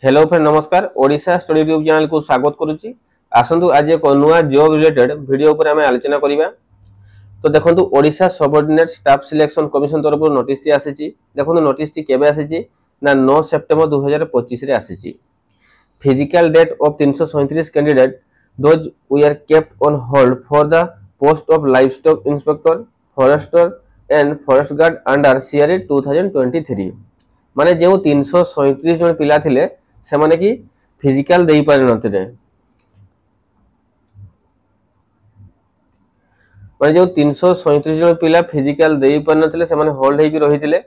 Hello friend नमस्कार Odisha study YouTube channel को स्वागत करुच्ची। आसतु आज एक नुआ जॉब रिलेटेड वीडियो पर आम आलोचना करबा। तो देखंतु Odisha subordinate staff selection commission तरफ नोटिस आसीची। देखंतु नोटिस टी केबे आसीची ना 9 सेप्टेम्बर 2025 रे आसीची। Physical date of 337 candidate those we are kept on hold for the post of livestock inspector forester and forest guard under CRA 2023 माने जो 337 जन पिला थिले से माने कि फिजिकल देई पारि नथिले। माने जो 337 जन पिला फिजिकल देई पारि नथिले से माने होल्ड हेकी रहिथिले।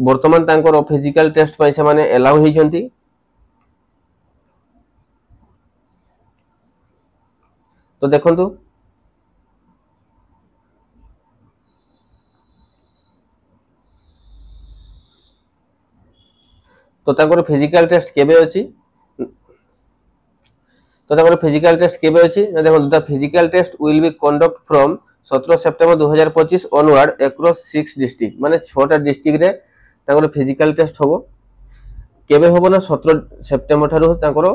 वर्तमान तांकर फिजिकल टेस्ट पई से माने अलाउ हेई छंती। तो देखंतु तो तांकर फिजिकल टेस्ट केबे अछि तो तांकर फिजिकल टेस्ट केबे अछि ना देखो the physical test will be conduct from 17 September 2025 onward across 6 district माने 6टा डिस्ट्रिक्ट रे तांकर फिजिकल टेस्ट होबो। केबे होबो ना 17 सेप्टेम्बर थारु तांकर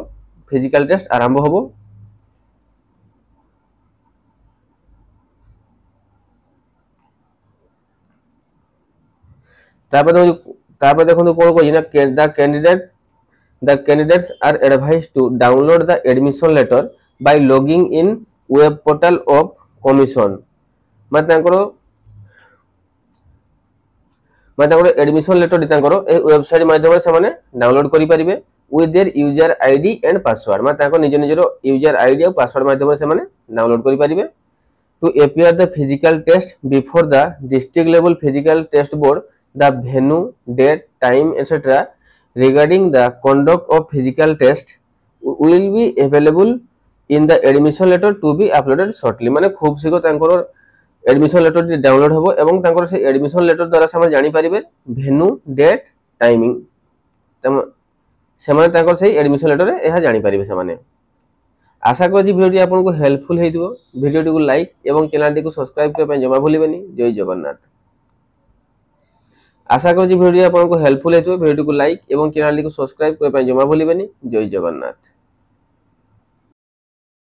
फिजिकल टेस्ट आरंभ होबो। तापर देखो कोन को ना the candidates are advised to download the admission letter by logging in web portal of commission मैं एडमिशन लेटर ए वेबसाइट माध्यम से माने डाउनलोड करि परिबे with their user id and password मैं निज निजर यूजर आईडी और पासवर्ड माध्यम से माने डाउनलोड करि परिबे to appear the physical test before the district level physical test board the venue date time etc regarding the conduct of physical test will be available in the admission letter to be uploaded shortly माने खूब शीघ्र तांकर admission letter download होबो एवं तांकर से admission letter द्वारा समय जानि परिबे वेन्यू डेट टाइमिंग तम से माने तांकर से एडमिशन लेटर एहा जानि परिबे से माने। आशा करी वीडियो आपको हेल्पफुल हेतिबो। वीडियो को लाइक एवं चैनल को सब्सक्राइब करबे जमा भूलिबेनी। जय जगन्नाथ। आशा करी वीडियो आपको हेल्पफुल हेतिबो। वीडियो को लाइक एवं चैनल को सब्सक्राइब करबे जमा भूलिबेनी। जय जगन्नाथ।